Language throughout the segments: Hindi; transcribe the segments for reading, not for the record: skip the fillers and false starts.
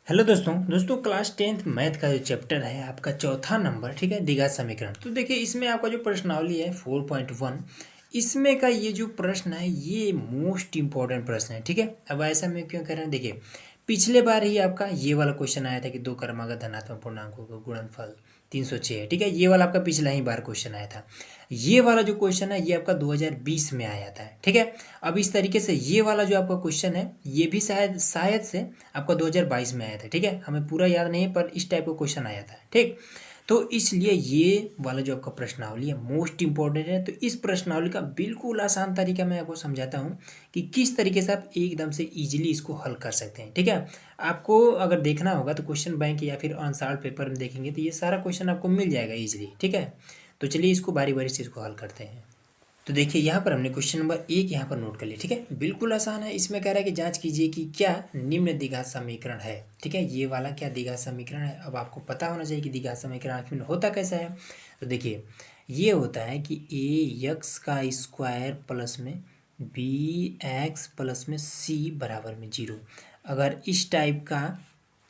हेलो दोस्तों क्लास 10th मैथ का जो चैप्टर है आपका चौथा नंबर, ठीक है, द्विघात समीकरण। तो देखिए इसमें आपका जो प्रश्नावली है 4.1, इसमें का ये जो प्रश्न है ये मोस्ट इंपॉर्टेंट प्रश्न है, ठीक है। अब ऐसा मैं क्यों कह रहा हूँ, देखिए पिछले बार ही आपका ये वाला क्वेश्चन आया था कि दो क्रमागत धनात्मक पूर्णांकों का गुणनफल 306 है, ठीक है। ये वाला आपका पिछला ही बार क्वेश्चन आया था। ये वाला जो क्वेश्चन है ये आपका 2020 में आया था, ठीक है। अब इस तरीके से ये वाला जो आपका क्वेश्चन है ये भी शायद शायद से आपका 2022 में आया था, ठीक है। हमें पूरा याद नहीं है पर इस टाइप का क्वेश्चन आया था, ठीक। तो इसलिए ये वाला जो आपका प्रश्नावली है मोस्ट इंपॉर्टेंट है। तो इस प्रश्नावली का बिल्कुल आसान तरीका मैं आपको समझाता हूँ कि किस तरीके से आप एकदम से इजीली इसको हल कर सकते हैं, ठीक है। आपको अगर देखना होगा तो क्वेश्चन बैंक या फिर अनसॉल्व पेपर में देखेंगे तो ये सारा क्वेश्चन आपको मिल जाएगा इजीली, ठीक है। तो चलिए इसको बारी बारी से इसको हल करते हैं। तो देखिए यहाँ पर हमने क्वेश्चन नंबर 1 यहाँ पर नोट कर लिया, ठीक है। बिल्कुल आसान है। इसमें कह रहा है कि जांच कीजिए कि क्या निम्न द्विघात समीकरण है, ठीक है। ये वाला क्या द्विघात समीकरण है। अब आपको पता होना चाहिए कि द्विघात समीकरण आखिर में होता कैसा है। तो देखिए ये होता है कि ए एक्स का स्क्वायर प्लस में बी एक्स प्लस में सी बराबर में 0। अगर इस टाइप का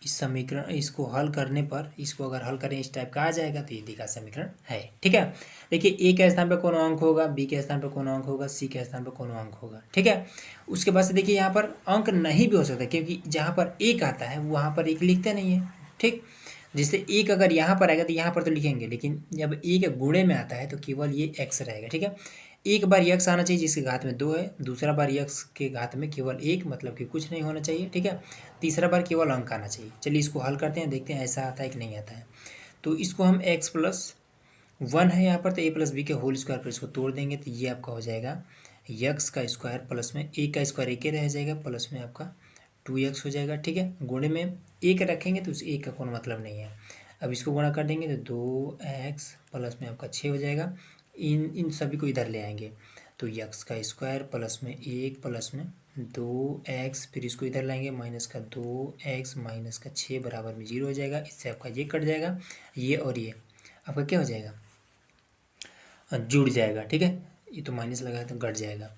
इस समीकरण इसको हल करने पर इसको अगर हल करें इस टाइप का आ जाएगा तो ये द्विघात समीकरण है, ठीक है। देखिए ए के स्थान पे कौन अंक होगा, बी के स्थान पे कौन अंक होगा, सी के स्थान पे कौन अंक होगा, ठीक है। उसके बाद से देखिए यहाँ पर अंक नहीं भी हो सकता क्योंकि जहाँ पर एक आता है वहाँ पर एक लिखते नहीं है, ठीक। जिससे एक अगर यहाँ पर आएगा तो यहाँ पर तो लिखेंगे, लेकिन जब एक गुणे में आता है तो केवल ये एक्स रहेगा, ठीक है। एक बार यक्स आना चाहिए जिसके घात में 2 है, दूसरा बार यक्स के घात में केवल 1, मतलब कि कुछ नहीं होना चाहिए, ठीक है। तीसरा बार केवल अंक आना चाहिए। चलिए इसको हल करते हैं, देखते हैं ऐसा आता है कि नहीं आता है। तो इसको हम एक्स प्लस 1 है यहाँ पर तो ए प्लस बी के होल स्क्वायर पर इसको तोड़ देंगे तो ये आपका हो जाएगा यक्स का स्क्वायर प्लस में ए का स्क्वायर एक ही रह जाएगा प्लस में आपका 2x हो जाएगा, ठीक है। गुणे में एक रखेंगे तो उस एक का कोई मतलब नहीं है। अब इसको गुणा कर देंगे तो 2x प्लस में आपका 6 हो जाएगा। इन सभी को इधर ले आएंगे तो यक्स का स्क्वायर प्लस में 1 प्लस में 2x, फिर इसको इधर लाएंगे माइनस का 2x माइनस का 6 बराबर में 0 हो जाएगा। इससे आपका ये कट जाएगा, ये और ये आपका क्या हो जाएगा, जुड़ जाएगा, ठीक है। ये तो माइनस लगा है तो घट जाएगा।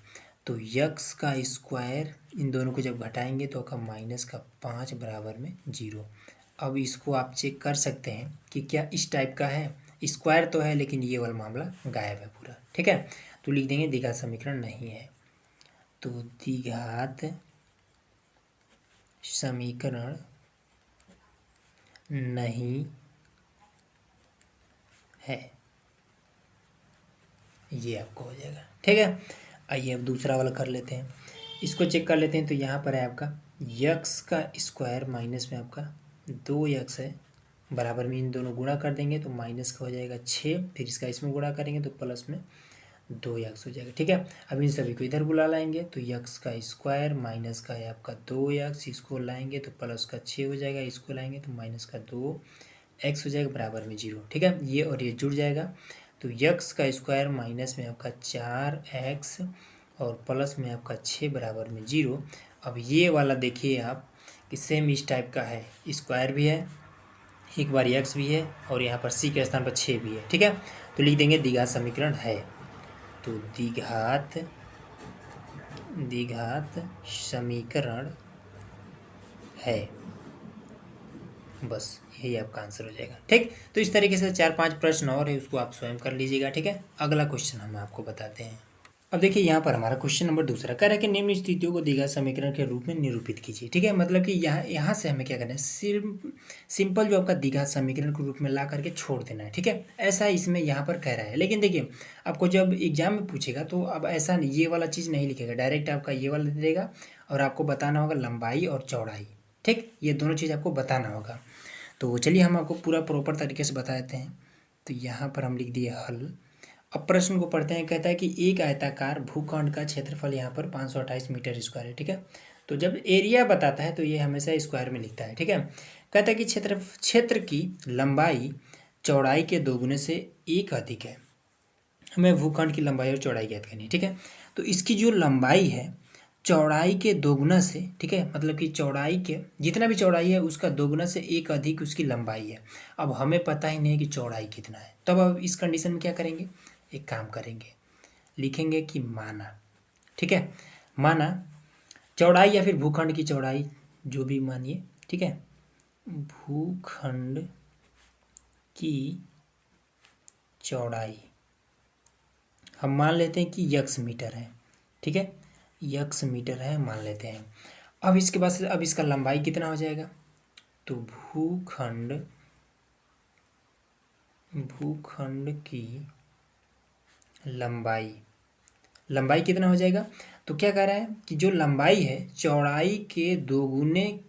तो यक्स का स्क्वायर इन दोनों को जब घटाएंगे तो आपका माइनस का 5 बराबर में 0। अब इसको आप चेक कर सकते हैं कि क्या इस टाइप का है। स्क्वायर तो है लेकिन ये वाला मामला गायब है पूरा, ठीक है। तो लिख देंगे द्विघात समीकरण नहीं है। तो द्विघात समीकरण नहीं है, ये आपको हो जाएगा, ठीक है। आइए अब दूसरा वाला कर लेते हैं, इसको चेक कर लेते हैं। तो यहाँ पर है आपका यक्स का स्क्वायर माइनस में आपका 2x है बराबर में इन दोनों गुणा कर देंगे तो माइनस का हो जाएगा 6, फिर इसका इसमें गुणा करेंगे तो प्लस में 2x हो जाएगा, ठीक है। अब इन सभी को इधर बुला लाएंगे तो यक्स का स्क्वायर माइनस का है आपका 2x, इसको लाएंगे तो प्लस का 6 हो जाएगा, इसको लाएंगे तो माइनस का 2x हो जाएगा बराबर में 0, ठीक है। ये और ये जुड़ जाएगा तो यक्स का स्क्वायर माइनस में आपका 4x और प्लस में आपका 6 बराबर में 0। अब ये वाला देखिए आप कि सेम इस टाइप का है, स्क्वायर भी है, एक बार एक्स भी है और यहाँ पर सी के स्थान पर 6 भी है, ठीक है। तो लिख देंगे द्विघात समीकरण है। तो द्विघात समीकरण है, बस यही आपका आंसर हो जाएगा, ठीक। तो इस तरीके से 4-5 प्रश्न और है उसको आप स्वयं कर लीजिएगा, ठीक है। अगला क्वेश्चन हम आपको बताते हैं। अब देखिए यहाँ पर हमारा क्वेश्चन नंबर दूसरा कह रहा है कि निम्न स्थितियों को द्विघात समीकरण के रूप में निरूपित कीजिए, ठीक है। मतलब कि यहाँ से हमें क्या करना है, सिंपल जो आपका द्विघात समीकरण के रूप में ला करके छोड़ देना है, ठीक है। ऐसा इसमें यहाँ पर कह रहा है। लेकिन देखिए आपको जब एग्जाम में पूछेगा तो अब ऐसा ये वाला चीज़ नहीं लिखेगा, डायरेक्ट आपका ये वाला दे देगा और आपको बताना होगा लंबाई और चौड़ाई, ठीक। ये दोनों चीज़ आपको बताना होगा। तो चलिए हम आपको पूरा प्रॉपर तरीके से बता देते हैं। तो यहाँ पर हम लिख दिए हल। अब प्रश्न को पढ़ते हैं। कहता है कि एक आयताकार भूखंड का क्षेत्रफल यहाँ पर 528 मीटर स्क्वायर है, ठीक है। तो जब एरिया बताता है तो ये हमेशा स्क्वायर में लिखता है, ठीक है। कहता है कि क्षेत्र की लंबाई चौड़ाई के दोगुने से एक अधिक है। हमें भूखंड की लंबाई और चौड़ाई ज्ञात करनी है, ठीक है। तो इसकी जो लंबाई है चौड़ाई के दोगुना से, ठीक है, मतलब कि चौड़ाई के जितना भी चौड़ाई है उसका दोगुना से एक अधिक उसकी लंबाई है। अब हमें पता ही नहीं कि चौड़ाई कितना है, तब अब इस कंडीशन में क्या करेंगे, एक काम करेंगे, लिखेंगे कि माना, ठीक है, माना चौड़ाई या फिर भूखंड की चौड़ाई जो भी मानिए, ठीक है। भूखंड की चौड़ाई हम मान लेते हैं कि यक्स मीटर है, ठीक है, यक्स मीटर है मान लेते हैं। अब इसके बाद से अब इसका लंबाई कितना हो जाएगा, तो भूखंड की लंबाई कितना हो जाएगा, तो क्या कह रहा है कि जो लंबाई है चौड़ाई के दोगुने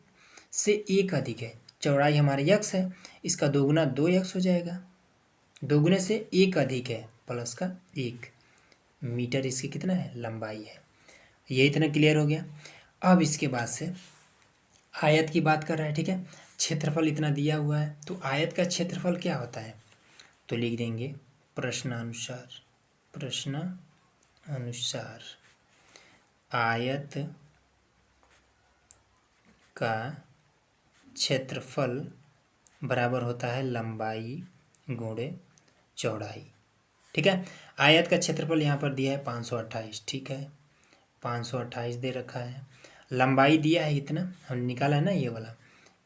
से एक अधिक है। चौड़ाई हमारे यक्स है, इसका दोगुना 2x हो जाएगा, दोगुने से एक अधिक है प्लस का 1 मीटर इसकी कितना है लंबाई है। ये इतना क्लियर हो गया। अब इसके बाद से आयत की बात कर रहा है, ठीक है, क्षेत्रफल इतना दिया हुआ है, तो आयत का क्षेत्रफल क्या होता है, तो लिख देंगे प्रश्नानुसार आयत का क्षेत्रफल बराबर होता है लंबाई गुणे चौड़ाई, ठीक है। आयत का क्षेत्रफल यहाँ पर दिया है 528, ठीक है, 528 दे रखा है। लंबाई दिया है इतना, हम निकाला है ना ये वाला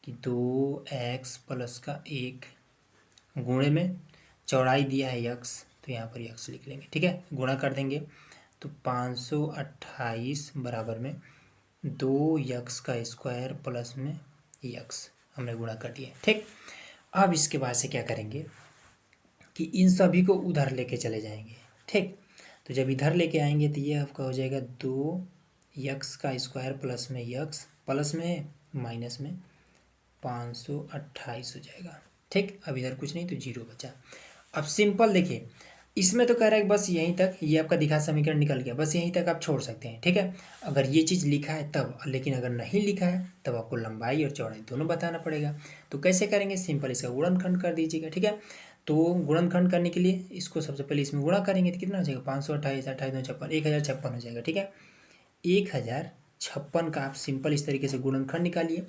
कि 2x प्लस का 1 गुणे में चौड़ाई दिया है यक्स, तो यहाँ पर यक्स लिख लेंगे, ठीक है, गुणा कर देंगे तो 528 बराबर में 2x का स्क्वायर प्लस में यक्स हमने गुणा कर दिया, ठीक। अब इसके बाद से क्या करेंगे कि इन सभी को उधर लेके चले जाएंगे, ठीक। तो जब इधर लेके आएंगे तो ये आपका हो जाएगा 2x का स्क्वायर प्लस में यक्स प्लस में माइनस में 528 हो जाएगा, ठीक। अब इधर कुछ नहीं तो 0 बचा। अब सिंपल देखिए, इसमें तो कह रहा है कि बस यहीं तक, ये आपका दिखा समीकरण निकल गया, बस यहीं तक आप छोड़ सकते हैं, ठीक है, अगर ये चीज़ लिखा है तब। लेकिन अगर नहीं लिखा है तब आपको लंबाई और चौड़ाई दोनों बताना पड़ेगा। तो कैसे करेंगे, सिंपल इसका गुणनखंड कर दीजिएगा, ठीक है। तो गुणनखंड करने के लिए इसको सबसे पहले इसमें गुणा करेंगे तो कितना हो जाएगा, 528 28 2 56 1056 हो जाएगा, ठीक है। 1056 का आप सिंपल इस तरीके से गुणनखंड निकालिए।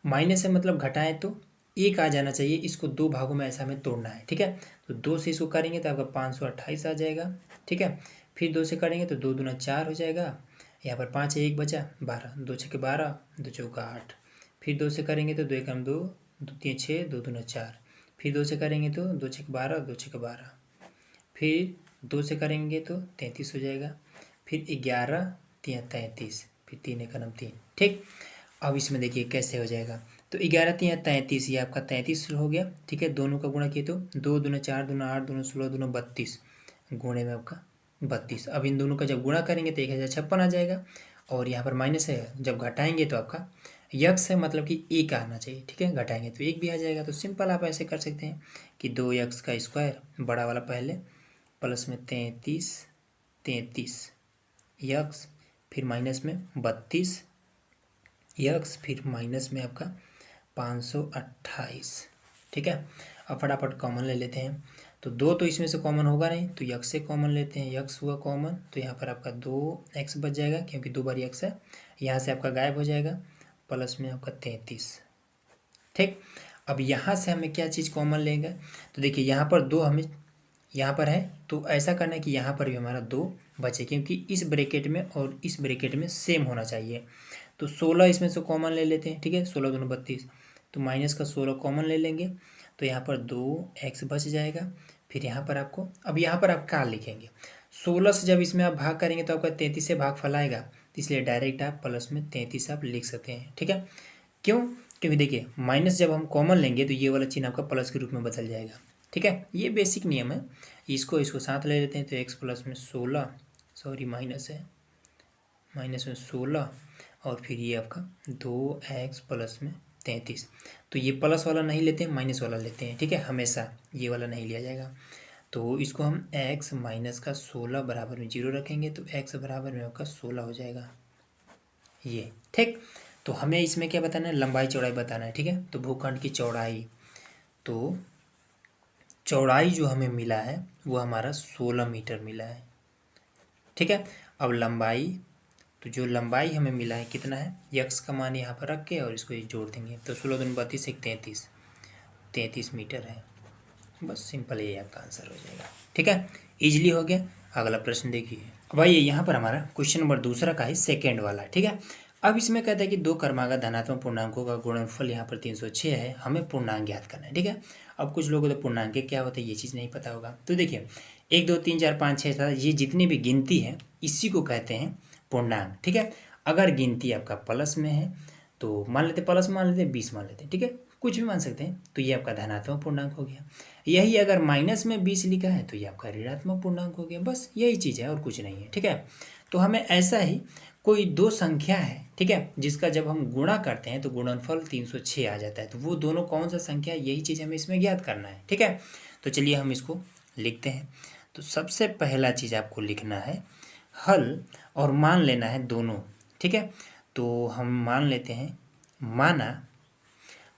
माइनस से मतलब घटाएं तो 1 आ जाना चाहिए, इसको 2 भागों में ऐसा हमें तोड़ना है, ठीक है। तो 2 से इसको करेंगे तो आपका 528 आ जाएगा, ठीक है। फिर 2 से करेंगे तो 2 दूना 4 हो जाएगा, यहाँ पर 5 है 1 बचा 12, 2 छक्के 12 2 चौका 8। फिर 2 से करेंगे तो 2 एकम 2 2 3 6 2 दूना 4। फिर 2 से करेंगे तो 2 छक्के 12 2 छक्के 12। फिर 2 से करेंगे तो 33 हो जाएगा। फिर 11 3 33, फिर 3 एकम 3, ठीक। अब इसमें देखिए कैसे हो जाएगा, तो 11 3 33, ये आपका 33 हो गया, ठीक है। दोनों का गुणा किए तो 2 दूना 4 दूना 8 दूना 16 दूना 32, गुणे में आपका 32। अब इन दोनों का जब गुणा करेंगे तो 1056 आ जाएगा, और यहाँ पर माइनस है, जब घटाएंगे तो आपका यक्स है, मतलब कि 1 आना चाहिए, ठीक है, घटाएंगे तो 1 भी आ जाएगा। तो सिंपल आप ऐसे कर सकते हैं कि 2x का स्क्वायर बड़ा वाला पहले प्लस में 33 यक्स, फिर माइनस में 32 यक्स, फिर माइनस में आपका 528, ठीक है। अब फटाफट कॉमन ले लेते हैं, तो 2 तो इसमें से कॉमन होगा नहीं, तो यक्स से कॉमन लेते हैं, यक्स हुआ कॉमन, तो यहाँ पर आपका 2x बच जाएगा क्योंकि 2 बार यक्स है, यहाँ से आपका गायब हो जाएगा, प्लस में आपका 33, ठीक। अब यहाँ से हमें क्या चीज़ कॉमन लेंगे, तो देखिए यहाँ पर 2 हमें यहाँ पर है, तो ऐसा करना है कि यहाँ पर भी हमारा 2 बचे, क्योंकि इस ब्रैकेट में और इस ब्रैकेट में सेम होना चाहिए। तो 16 इसमें से कॉमन ले लेते हैं, ठीक है, 16 दूनी 32, तो माइनस का 16 कॉमन ले लेंगे, तो यहाँ पर 2x बच जाएगा। फिर यहाँ पर आपको, अब यहाँ पर आप क्या लिखेंगे, 16 से जब इसमें आप भाग करेंगे तो आपका 33 से भागफल आएगा, तो इसलिए डायरेक्ट आप प्लस में 33 आप लिख सकते हैं, ठीक है। क्यों, क्योंकि देखिए माइनस जब हम कॉमन लेंगे तो ये वाला चिन्ह आपका प्लस के रूप में बदल जाएगा, ठीक है, ये बेसिक नियम है। इसको साथ ले लेते हैं, तो x प्लस में 16, सॉरी माइनस है, माइनस में 16, और फिर ये आपका 2x प्लस में 33, तो ये प्लस वाला नहीं लेते हैं, माइनस वाला लेते हैं, ठीक है, हमेशा ये वाला नहीं लिया जाएगा। तो इसको हम x माइनस का 16 बराबर में 0 रखेंगे, तो x बराबर में आपका 16 हो जाएगा ये, ठीक। तो हमें इसमें क्या बताना है, लंबाई चौड़ाई बताना है, ठीक है। तो भूखंड की चौड़ाई, तो चौड़ाई जो हमें मिला है वो हमारा 16 मीटर मिला है, ठीक है। अब लंबाई, तो जो लंबाई हमें मिला है कितना है, यक्स का मान यहाँ पर रख के और इसको ये जोड़ देंगे, तो 16 दूनी 32 एक 33 मीटर है। बस सिंपल ये आपका आंसर हो जाएगा, ठीक है, इजीली हो गया। अगला प्रश्न देखिए, अब आइए यहाँ पर हमारा क्वेश्चन नंबर दूसरा का है, सेकेंड वाला, ठीक है। अब इसमें कहता है कि दो क्रमागत धनात्मक पूर्णांकों का गुणनफल यहाँ पर 306 है, हमें पूर्णांक ज्ञात करना है। ठीक है, अब कुछ लोगों को तो पूर्णांक क्या होता है ये चीज़ नहीं पता होगा। तो देखिए 1 2 3 4 5 6 7 ये जितनी भी गिनती है इसी को कहते हैं पूर्णांक। ठीक है, अगर गिनती आपका प्लस में है तो मान लेते प्लस मान लेते 20 मान लेते, ठीक है, कुछ भी मान सकते हैं, तो ये आपका धनात्मक पूर्णांक हो गया। यही अगर माइनस में 20 लिखा है तो ये आपका ऋणात्मक पूर्णांक हो गया। बस यही चीज़ है और कुछ नहीं है। ठीक है, तो हमें ऐसा ही कोई दो संख्या है, ठीक है, जिसका जब हम गुणा करते हैं तो गुणनफल 306 आ जाता है, तो वो दोनों कौन सा संख्या है यही चीज़ हमें इसमें ज्ञात करना है। ठीक है, तो चलिए हम इसको लिखते हैं। तो सबसे पहला चीज़ आपको लिखना है हल और मान लेना है दोनों। ठीक है, तो हम मान लेते हैं, माना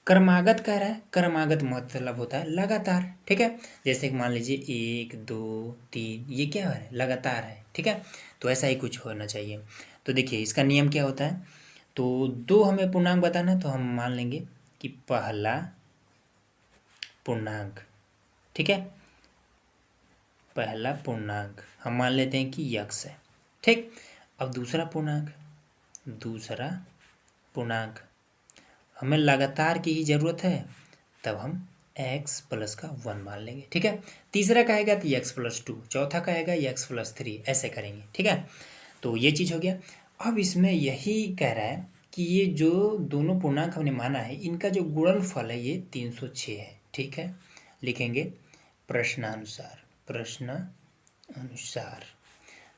क्रमागत कह रहा है, क्रमागत मतलब होता है लगातार। ठीक है, जैसे कि मान लीजिए 1 2 3 ये क्या है लगातार है। ठीक है, तो ऐसा ही कुछ होना चाहिए। तो देखिए इसका नियम क्या होता है, तो दो हमें पूर्णांक बताना है तो हम मान लेंगे कि पहला पूर्णांक, ठीक है, पहला पूर्णांक हम मान लेते हैं कि यक्स है। ठीक, अब दूसरा पूर्णांक हमें लगातार की ही ज़रूरत है, तब हम x प्लस का 1 मान लेंगे। ठीक है, तीसरा कहेगा तो x प्लस 2, चौथा कहेगा x प्लस 3, ऐसे करेंगे। ठीक है, तो ये चीज़ हो गया। अब इसमें यही कह रहा है कि ये जो दोनों पूर्णांक हमने माना है इनका जो गुणनफल है ये 306 है। ठीक है, लिखेंगे प्रश्नानुसार,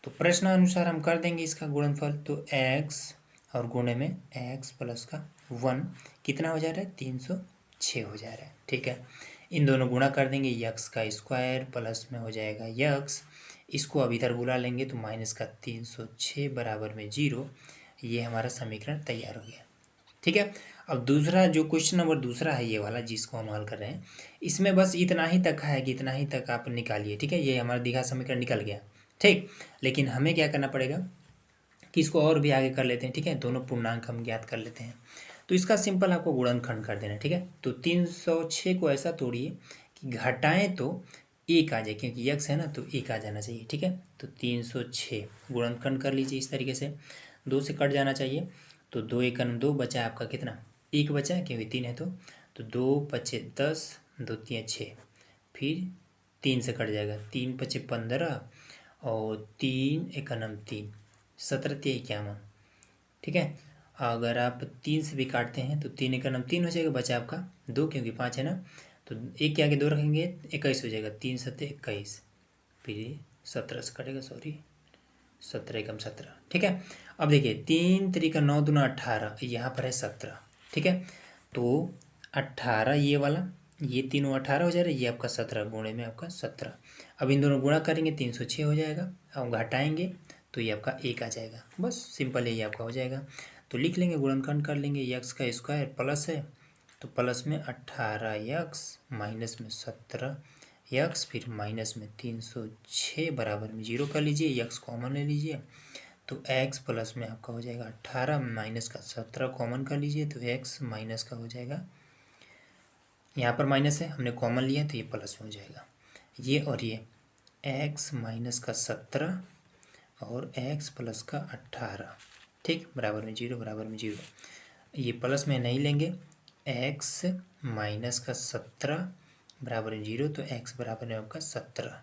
तो प्रश्नानुसार हम कर देंगे इसका गुणनफल, तो x और गुणे में x प्लस का 1 कितना हो जा रहा है 306 हो जा रहा है। ठीक है, इन दोनों गुणा कर देंगे, यक्स का स्क्वायर प्लस में हो जाएगा यक्स, इसको अब इधर बुला लेंगे तो माइनस का 306 बराबर में 0, ये हमारा समीकरण तैयार हो गया। ठीक है, अब दूसरा जो क्वेश्चन नंबर दूसरा है ये वाला जिसको हम हल कर रहे हैं, इसमें बस इतना ही तक है कि इतना ही तक आप निकालिए। ठीक है, ये हमारा द्विघात समीकरण निकल गया। ठीक, लेकिन हमें क्या करना पड़ेगा कि इसको और भी आगे कर लेते हैं। ठीक है, दोनों पूर्णांक हम ज्ञात कर लेते हैं, तो इसका सिंपल आपको गुणनखंड कर देना है। ठीक है, तो 306 को ऐसा तोड़िए कि घटाएं तो एक आ जाए, क्योंकि यक्स है ना तो एक आ जाना चाहिए। ठीक है, तो 306 गुणनखंड कर लीजिए इस तरीके से, 2 से कट जाना चाहिए, तो 2 एकम 2 बचा आपका कितना, एक बचा क्योंकि 3 है, तो 2 पचे 10, 2 तिया 6, फिर 3 से कट जाएगा, 3 पचे 15 और 3 एकम 3, 17 तिया 51। ठीक है, अगर आप 3 से भी काटते हैं तो 3 एकम 3 हो जाएगा, बचा आपका 2 क्योंकि 5 है ना, तो एक के आगे 2 रखेंगे 21 हो जाएगा, 3 सत्ते 21, फिर 17 से कटेगा, सॉरी 17 एकम 17। ठीक है, अब देखिए 3 तरीका 9 दूना 18, यहाँ पर है 17। ठीक है, तो 18 ये वाला, ये तीनों 18 हो जाएगा, ये आपका 17 गुणे में आपका 17। अब इन दोनों गुणा करेंगे 306 हो जाएगा, अब घटाएंगे तो ये आपका 1 आ जाएगा। बस सिंपल है, ये आपका हो जाएगा। तो लिख लेंगे, गुणनखंड कर लेंगे, यक्स का स्क्वायर प्लस है तो प्लस में 18 यक्स माइनस में 17 यक्स, फिर माइनस में 306 बराबर में 0 कर लीजिए, यक्स कॉमन ले लीजिए, तो x प्लस में आपका हो जाएगा 18 माइनस का 17 कॉमन कर लीजिए, तो x माइनस का हो जाएगा, यहाँ पर माइनस है हमने कॉमन लिया तो ये प्लस में हो जाएगा, ये और ये x माइनस का 17 और x प्लस का 18, ठीक, बराबर में 0 बराबर में 0, ये प्लस में नहीं लेंगे, x माइनस का 17 बराबर में 0, तो x बराबर में आपका 17।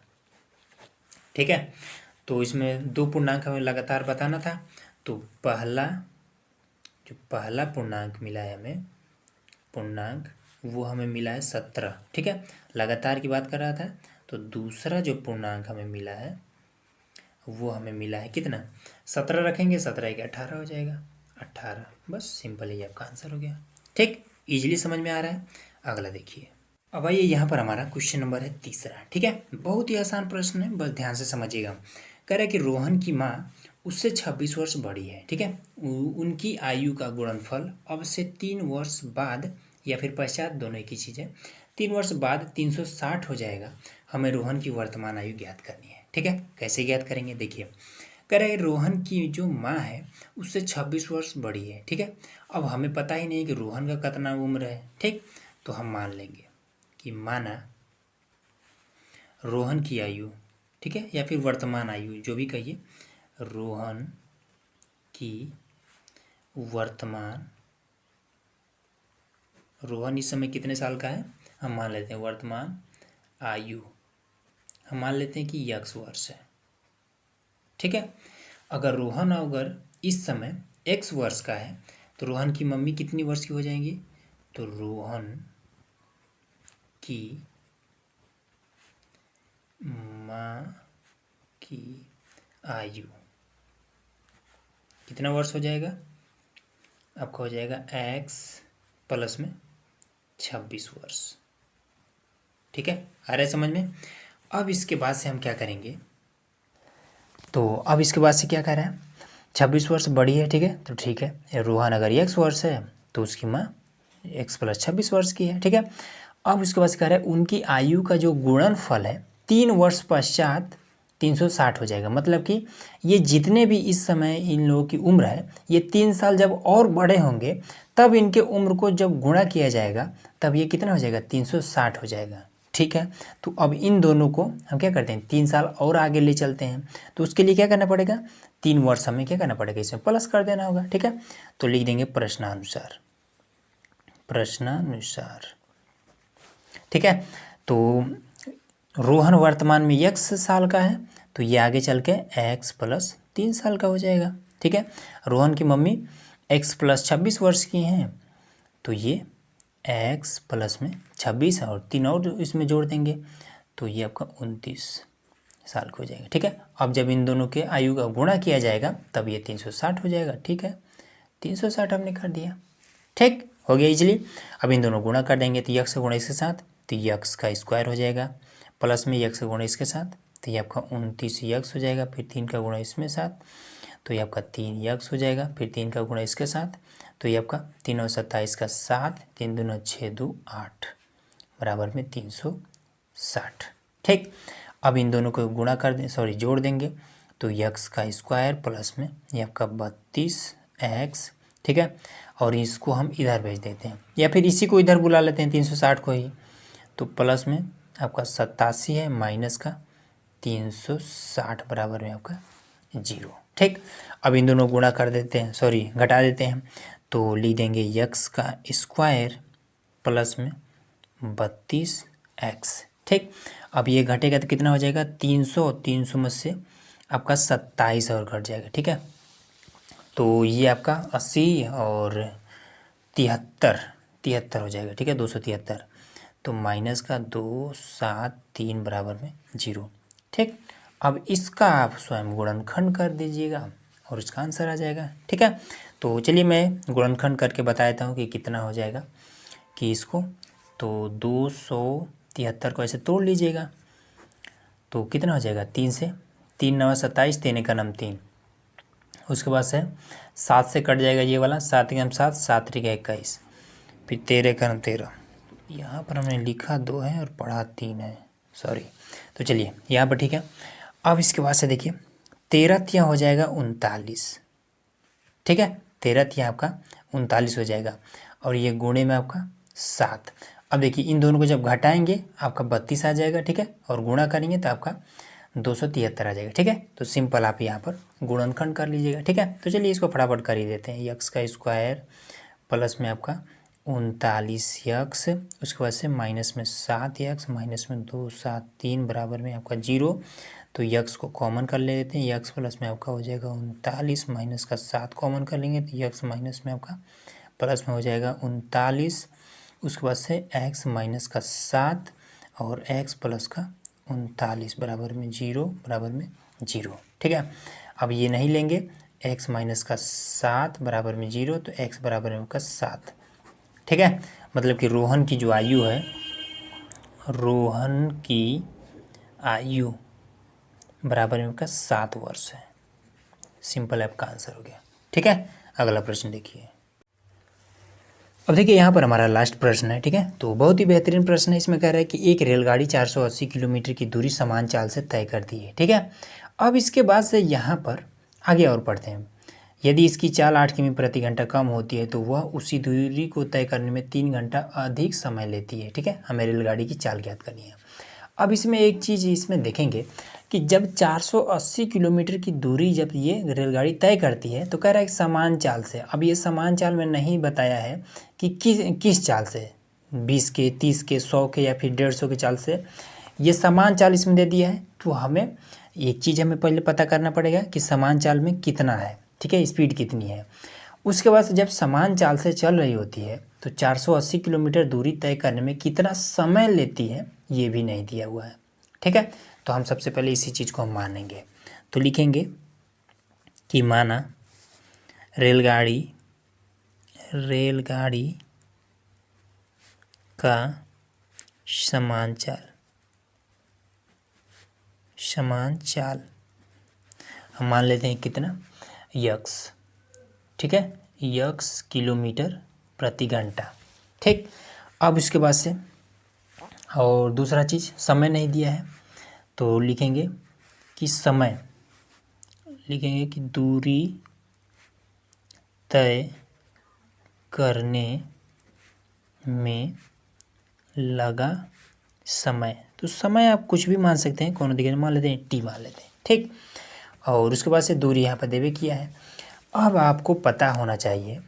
ठीक है, तो इसमें दो पूर्णांक हमें लगातार बताना था, तो पहला पूर्णांक मिला है हमें, पूर्णांक वो हमें मिला है 17। ठीक है, लगातार की बात कर रहा था, तो दूसरा जो पूर्णांक हमें मिला है वो हमें मिला है कितना, 17 रखेंगे, 17 के 18 हो जाएगा, 18। बस सिंपल ही आपका आंसर हो गया। ठीक, इजीली समझ में आ रहा है। अगला देखिए, अब आइए यहाँ पर हमारा क्वेश्चन नंबर है तीसरा। ठीक है, बहुत ही आसान प्रश्न है, बस ध्यान से समझिएगा। कह रहा है कि रोहन की माँ उससे 26 वर्ष बड़ी है। ठीक है, उनकी आयु का गुणनफल अब से 3 वर्ष बाद या फिर पश्चात, दोनों एक ही चीज़ है, 3 वर्ष बाद 360 हो जाएगा। हमें रोहन की वर्तमान आयु ज्ञात करनी है। ठीक है, कैसे ज्ञात करेंगे, देखिए कह रहा है रोहन की जो माँ है उससे 26 वर्ष बड़ी है। ठीक है, अब हमें पता ही नहीं कि रोहन का कितना उम्र है। ठीक, तो हम मान लेंगे कि माना रोहन की आयु, ठीक है, या फिर वर्तमान आयु जो भी कहिए, रोहन की वर्तमान, रोहन इस समय कितने साल का है, हम मान लेते हैं वर्तमान आयु, हम मान लेते हैं कि x वर्ष है। ठीक है, अगर रोहन अगर इस समय x वर्ष का है तो रोहन की मम्मी कितनी वर्ष की हो जाएंगी, तो रोहन की माँ की आयु कितना वर्ष हो जाएगा, आपका हो जाएगा x प्लस में 26 वर्ष। ठीक है, आ रहा है समझ में। अब इसके बाद से हम क्या करेंगे, तो अब इसके बाद से क्या कर रहे हैं, 26 वर्ष बड़ी है, ठीक है, तो ठीक है, रोहन अगर x वर्ष है तो उसकी माँ x प्लस 26 वर्ष की है। ठीक है, अब उसके बाद से कह रहा है उनकी आयु का जो गुणनफल है 3 वर्ष पश्चात 360 हो जाएगा। मतलब कि ये जितने भी इस समय इन लोगों की उम्र है, ये 3 साल जब और बड़े होंगे तब इनके उम्र को जब गुणा किया जाएगा तब ये कितना हो जाएगा, 360 हो जाएगा। ठीक है, तो अब इन दोनों को हम क्या करते हैं, 3 साल और आगे ले चलते हैं। तो उसके लिए क्या करना पड़ेगा, 3 वर्ष हमें क्या करना पड़ेगा, इसमें प्लस कर देना होगा। ठीक है, तो लिख देंगे प्रश्नानुसार, प्रश्नानुसार। ठीक है, तो रोहन वर्तमान में x साल का है तो ये आगे चल के x प्लस 3 साल का हो जाएगा। ठीक है, रोहन की मम्मी x प्लस 26 वर्ष की हैं तो ये x प्लस में 26 और 3 और इसमें जोड़ देंगे तो ये आपका 29 साल का हो जाएगा। ठीक है, अब जब इन दोनों के आयु का गुणा किया जाएगा तब ये 360 हो जाएगा। ठीक है, 360 हमने कर दिया, ठीक हो गया इजली। अब इन दोनों गुणा कर देंगे तो यक्स गुणा इसके साथ तो यक्स का स्क्वायर हो जाएगा, प्लस में यक्स गुणा इसके साथ तो ये आपका 29 यक्स हो जाएगा, फिर 3 का गुणा इसमें साथ तो ये आपका 3 यक्स हो जाएगा, फिर 3 का गुणा इसके साथ तो ये आपका 3 और 27 का 7, 3 दूना 6 2 8 बराबर में 360। ठीक, अब इन दोनों को गुणा कर दें, सॉरी जोड़ देंगे तो यक्स का स्क्वायर प्लस में ये आपका 32 एक्स। ठीक है, और इसको हम इधर भेज देते हैं या फिर इसी को इधर बुला लेते हैं 360 को ही, तो प्लस में आपका 87 है माइनस का 360 बराबर में आपका 0। ठीक, अब इन दोनों गुणा कर देते हैं, सॉरी घटा देते हैं तो लिख देंगे यक्स का स्क्वायर प्लस में 32 एक्स। ठीक, अब ये घटेगा तो कितना हो जाएगा, 300 में से आपका 27 और घट जाएगा। ठीक है, तो ये आपका 80 और 73 हो जाएगा। ठीक है, 273 तो माइनस का 273 बराबर में 0। ठीक, अब इसका आप स्वयं गुणनखंड कर दीजिएगा और इसका आंसर आ जाएगा। ठीक है, तो चलिए मैं गुणनखंड करके बता देता हूँ कि कितना हो जाएगा, कि इसको तो 273 को ऐसे तोड़ लीजिएगा तो कितना हो जाएगा, 3 से 3 9 27, 3 का नाम 3, उसके बाद से 7 से कट जाएगा ये वाला, 7 के नाम 7, 7 3 का 21, फिर 13 का नाम 13, यहाँ पर हमने लिखा 2 है और पढ़ा 3 है, सॉरी। तो चलिए यहाँ पर ठीक है, अब इसके बाद से देखिए 13 तिया हो जाएगा 39। ठीक है, 13 तिया आपका 39 हो जाएगा और ये गुणे में आपका 7। अब देखिए इन दोनों को जब घटाएंगे आपका 32 आ जाएगा। ठीक है, और गुणा करेंगे तो आपका 273 आ जाएगा। ठीक है, तो सिंपल आप यहाँ पर गुणनखंड कर लीजिएगा। ठीक है, तो चलिए इसको फटाफट कर ही देते हैं, यक्स का स्क्वायर प्लस में आपका 39 यक्स, उसके बाद से माइनस में 7 यक्स, माइनस में 273 बराबर में आपका 0। तो यक्स को कॉमन कर लेते हैं, यक्स प्लस में आपका हो जाएगा 39, माइनस का 7 कॉमन कर लेंगे तो यक्स माइनस में आपका प्लस में हो जाएगा 39, उसके बाद से एक्स माइनस का 7 और एक्स प्लस का 39 बराबर में 0, बराबर में 0। ठीक है, अब ये नहीं लेंगे, एक्स माइनस का 7 बराबर में 0 तो एक्स बराबर में आपका 7। ठीक है, मतलब कि रोहन की जो आयु है, रोहन की आयु बराबर में आपका 7 वर्ष है। सिंपल आपका आंसर हो गया। ठीक है, अगला प्रश्न देखिए। अब देखिए यहाँ पर हमारा लास्ट प्रश्न है। ठीक है, तो बहुत ही बेहतरीन प्रश्न है। इसमें कह रहा है कि एक रेलगाड़ी 480 किलोमीटर की दूरी समान चाल से तय करती है। ठीक है, अब इसके बाद से यहाँ पर आगे और पढ़ते हैं। यदि इसकी चाल 8 किमी प्रति घंटा कम होती है तो वह उसी दूरी को तय करने में 3 घंटा अधिक समय लेती है। ठीक है, हमें रेलगाड़ी की चाल ज्ञात करनी है। अब इसमें एक चीज़ इसमें देखेंगे कि जब 480 किलोमीटर की दूरी जब ये रेलगाड़ी तय करती है तो कह रहा है कि समान चाल से। अब ये समान चाल में नहीं बताया है कि किस चाल से, 20 के, 30 के, 100 के या फिर 150 के चाल से। ये समान चाल इसमें दे दिया है, तो हमें एक चीज़ हमें पहले पता करना पड़ेगा कि समान चाल में कितना है, ठीक है, स्पीड कितनी है। उसके बाद से जब समान चाल से चल रही होती है तो 480 किलोमीटर दूरी तय करने में कितना समय लेती है ये भी नहीं दिया हुआ है, ठीक है। तो हम सबसे पहले इसी चीज़ को हम मानेंगे, तो लिखेंगे कि माना रेलगाड़ी का समान चाल हम मान लेते हैं कितना, यक्स, ठीक है, यक्स किलोमीटर प्रति घंटा, ठीक। अब उसके बाद से और दूसरा चीज़ समय नहीं दिया है, तो लिखेंगे कि दूरी तय करने में लगा समय। तो समय आप कुछ भी मान सकते हैं, कौन दिखे मान लेते हैं, टी मान लेते हैं, ठीक। और उसके बाद से दूरी यहाँ पर देवे किया है। अब आपको पता होना चाहिए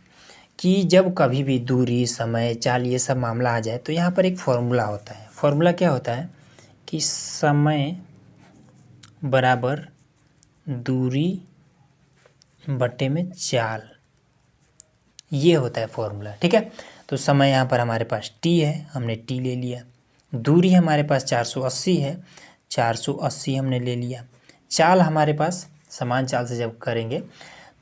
कि जब कभी भी दूरी, समय, चाल ये सब मामला आ जाए तो यहाँ पर एक फॉर्मूला होता है। फॉर्मूला क्या होता है कि समय बराबर दूरी बटे में चाल, ये होता है फॉर्मूला, ठीक है। तो समय यहाँ पर हमारे पास t है, हमने t ले लिया। दूरी हमारे पास 480 है, 480 हमने ले लिया। चाल हमारे पास समान चाल से जब करेंगे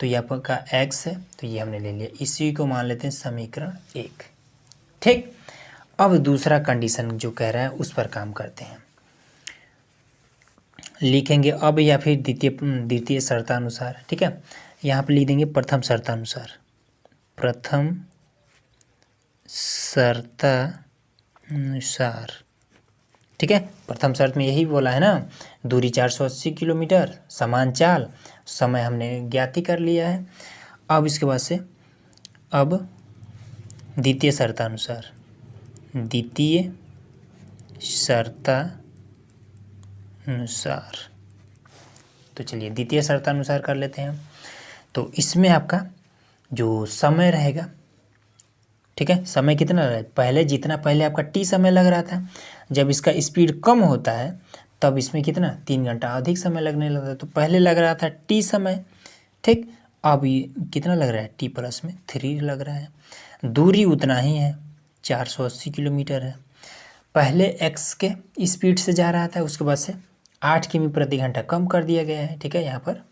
तो ये आपका x है, तो ये हमने ले लिया। इसी को मान लेते हैं समीकरण 1, ठीक। अब दूसरा कंडीशन जो कह रहा है उस पर काम करते हैं, लिखेंगे अब या फिर द्वितीय शर्तानुसार, ठीक है। यहाँ पर लिख देंगे प्रथम शर्तानुसार, ठीक है। प्रथम शर्त में यही बोला है ना, दूरी 480 किलोमीटर, समान चाल, समय हमने ज्ञात ही कर लिया है। अब इसके बाद से अब द्वितीय शर्तानुसार, तो चलिए द्वितीय शर्तानुसार कर लेते हैं। तो इसमें आपका जो समय रहेगा, ठीक है, समय कितना रहा है, पहले जितना पहले आपका टी समय लग रहा था, जब इसका स्पीड कम होता है तब इसमें कितना 3 घंटा अधिक समय लगने लगता है। तो पहले लग रहा था टी समय, ठीक। अब ये कितना लग रहा है, टी प्लस में 3 लग रहा है। दूरी उतना ही है, 480 किलोमीटर है। पहले एक्स के स्पीड से जा रहा था, उसके बाद से 8 किमी प्रति घंटा कम कर दिया गया है, ठीक है। यहाँ पर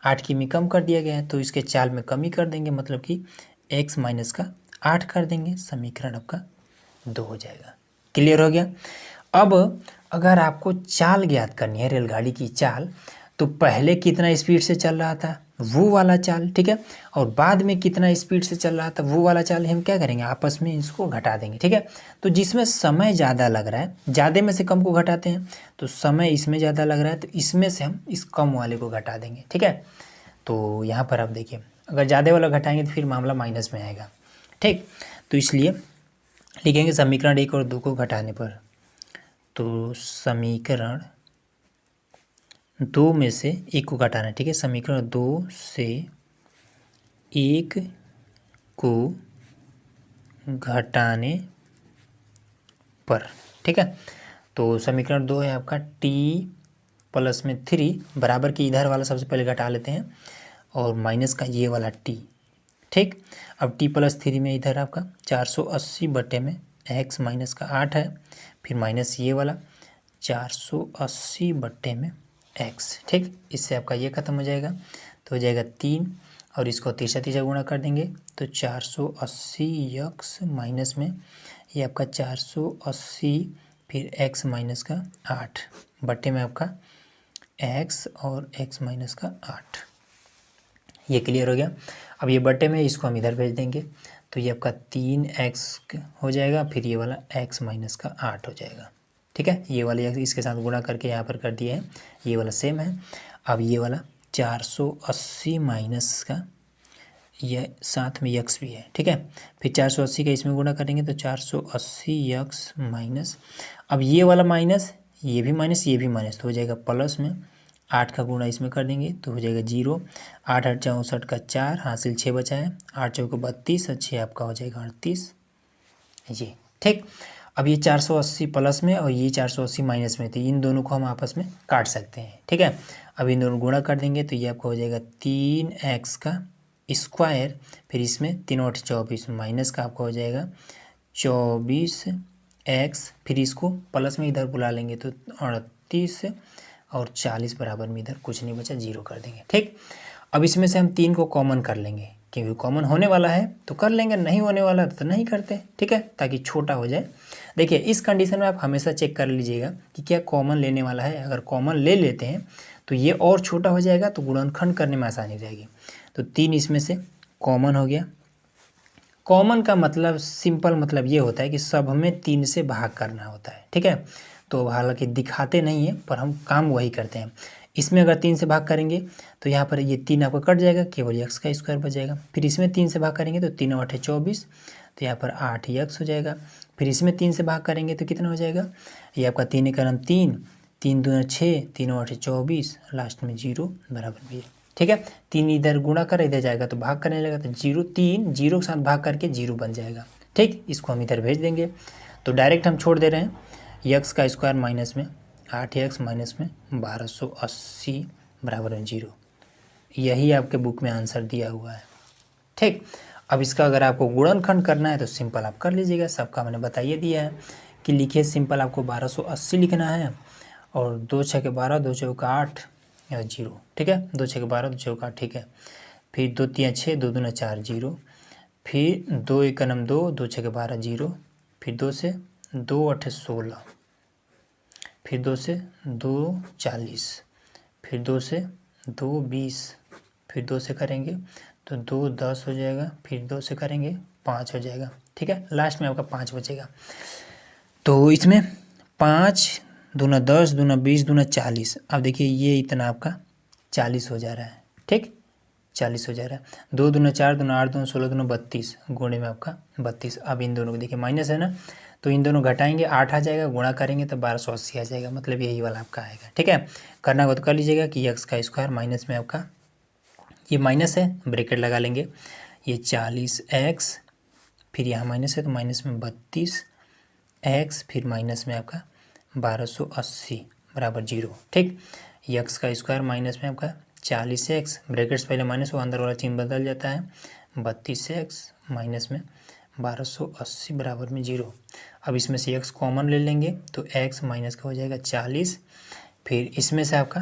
8 किमी कम कर दिया गया है, तो इसके चाल में कमी कर देंगे, मतलब कि x माइनस का 8 कर देंगे, समीकरण आपका 2 हो जाएगा। क्लियर हो गया। अब अगर आपको चाल ज्ञात करनी है, रेलगाड़ी की चाल, तो पहले कितना स्पीड से चल रहा था वो वाला चाल, ठीक है, और बाद में कितना स्पीड से चल रहा था वो वाला चाल, हम क्या करेंगे आपस में इसको घटा देंगे, ठीक है। तो जिसमें समय ज़्यादा लग रहा है, ज़्यादा में से कम को घटाते हैं, तो समय इसमें ज़्यादा लग रहा है तो इसमें से हम इस कम वाले को घटा देंगे, ठीक है। तो यहाँ पर आप देखिए, अगर ज़्यादा वाला घटाएंगे तो फिर मामला माइनस में आएगा, ठीक। तो इसलिए लिखेंगे समीकरण 1 और 2 को घटाने पर, तो समीकरण 2 में से 1 को घटाना है, ठीक है। समीकरण 2 से 1 को घटाने पर, ठीक है। तो समीकरण 2 है आपका t प्लस में 3 बराबर की इधर वाला सबसे पहले घटा लेते हैं और माइनस का ये वाला t, ठीक। अब t प्लस 3 में इधर आपका 480 बटे में x माइनस का 8 है, फिर माइनस ये वाला 480 बटे में x, ठीक। इससे आपका ये खत्म हो जाएगा, तो हो जाएगा 3 और इसको तीसरा गुणा कर देंगे तो 480 x माइनस में ये आपका 480 फिर x माइनस का 8 बटे में आपका x और x माइनस का 8। ये क्लियर हो गया। अब ये बटे में इसको हम इधर भेज देंगे तो ये आपका 3x हो जाएगा, फिर ये वाला x माइनस का 8 हो जाएगा, ठीक है। ये वाले इसके साथ गुणा करके यहाँ पर कर दिए हैं, ये वाला सेम है। अब ये वाला 480 माइनस का ये साथ में x भी है, ठीक है। फिर 480 का इसमें गुणा करेंगे तो 480 x माइनस, अब ये वाला माइनस ये भी माइनस ये भी माइनस, तो हो जाएगा प्लस में 8 का गुणा इसमें कर देंगे तो हो जाएगा 0। 8 8 64 का 4, हासिल 6 बचा है, 8 चौको 32 और 6 आपका हो जाएगा 38 ये। ठीक, अब ये 480 प्लस में और ये 480 माइनस में, तो इन दोनों को हम आपस में काट सकते हैं। ठीक है, अब इन दोनों गुणा कर देंगे तो ये आपका हो जाएगा 3x का स्क्वायर, फिर इसमें 3 8 24 माइनस का आपका हो जाएगा 24x, फिर इसको प्लस में इधर बुला लेंगे तो 38 और 40 बराबर में इधर कुछ नहीं बचा, 0 कर देंगे। ठीक, अब इसमें से हम 3 को कॉमन कर लेंगे, क्योंकि कॉमन होने वाला है तो कर लेंगे, नहीं होने वाला तो नहीं करते। ठीक है, ताकि छोटा हो जाए। देखिए इस कंडीशन में आप हमेशा चेक कर लीजिएगा कि क्या कॉमन लेने वाला है। अगर कॉमन ले लेते हैं तो ये और छोटा हो जाएगा, तो गुणनखंड करने में आसानी रहेगी। तो 3 इसमें से कॉमन हो गया। कॉमन का मतलब सिंपल मतलब ये होता है कि सब में 3 से भाग करना होता है। ठीक है, तो हालांकि दिखाते नहीं है पर हम काम वही करते हैं। इसमें अगर 3 से भाग करेंगे तो यहाँ पर ये 3 आपका कट जाएगा, केवल x का स्क्वायर बच जाएगा। फिर इसमें 3 से भाग करेंगे तो 3 8 24, तो यहाँ पर 8x हो जाएगा। फिर इसमें 3 से भाग करेंगे तो कितना हो जाएगा, ये आपका 3 एकम 3, 3 दूना 6, 3 8 24, लास्ट में 0 बराबर में। ठीक है, 3 इधर गुणा कर इधर जाएगा तो भाग करने लगा तो 0 3 0 के साथ भाग करके 0 बन जाएगा। ठीक, इसको हम इधर भेज देंगे तो डायरेक्ट हम छोड़ दे रहे हैं x का स्क्वायर माइनस में 8x माइनस में 1280 बराबर में 0। यही आपके बुक में आंसर दिया हुआ है। ठीक, अब इसका अगर आपको गुणनखंड करना है तो सिंपल आप कर लीजिएगा, सबका मैंने बताइए दिया है कि लिखिए सिंपल आपको 1280 लिखना है और 2 6 के 12, 2 चौका 8 या 0। ठीक है, 2 6 के 12, 2 चौका 8। ठीक है, फिर 2 3 6, 2 दूना 4 0, फिर 2 एकम 2, 2 6 के 12 0, फिर 2 से 2 8 16, फिर 2 से 2 40, फिर 2 से 2 20, फिर 2 से करेंगे तो 2 10 हो जाएगा, फिर 2 से करेंगे 5 हो जाएगा। ठीक है, लास्ट में आपका 5 बचेगा। तो इसमें 5 दूना 10, दूना 20, दूना 40। अब देखिए ये इतना आपका 40 हो जा रहा है। ठीक, 40 हो जा रहा है। 2 दूना 4, दूना 8, दूना 16, दूना 32, गुणे में आपका 32। अब इन दोनों को देखिए माइनस है ना, तो इन दोनों घटाएंगे 8 आ जाएगा, गुणा करेंगे तो 1280 आ जाएगा, मतलब यही वाला आपका आएगा। ठीक है, करना हो तो कर लीजिएगा कि x का स्क्वायर माइनस में आपका ये माइनस है, ब्रैकेट लगा लेंगे, ये 40x, फिर यहाँ माइनस है तो माइनस में 32x, फिर माइनस में आपका 1280 बराबर 0। ठीक, x का स्क्वायर माइनस में आपका 40x, ब्रैकेट्स पहले माइनस वो अंदर वाला चिन्ह बदल जाता है, 32x माइनस में 1280 बराबर में 0। अब इसमें से x कॉमन ले लेंगे तो x माइनस का हो जाएगा 40, फिर इसमें से आपका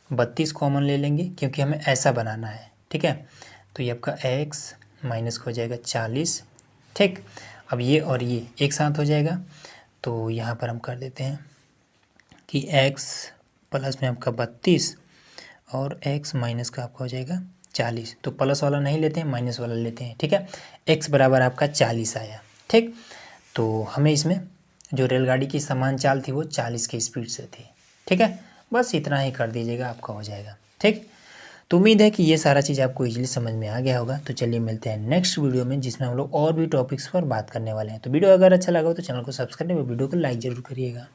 32 कॉमन ले लेंगे क्योंकि हमें ऐसा बनाना है। ठीक है, तो ये आपका x माइनस का हो जाएगा 40। ठीक, अब ये और ये एक साथ हो जाएगा तो यहाँ पर हम कर देते हैं कि x प्लस में आपका 32 और x माइनस का आपका हो जाएगा 40। तो प्लस वाला नहीं लेते हैं, माइनस वाला लेते हैं। ठीक है, x बराबर आपका 40 आया। ठीक, तो हमें इसमें जो रेलगाड़ी की समान चाल थी वो 40 की स्पीड से थी। ठीक है, बस इतना ही कर दीजिएगा, आपका हो जाएगा। ठीक, तो उम्मीद है कि ये सारा चीज़ आपको इजीली समझ में आ गया होगा। तो चलिए मिलते हैं नेक्स्ट वीडियो में, जिसमें हम लोग और भी टॉपिक्स पर बात करने वाले हैं। तो वीडियो अगर अच्छा लगा हो तो चैनल को सब्सक्राइब और वीडियो को लाइक ज़रूर करिएगा।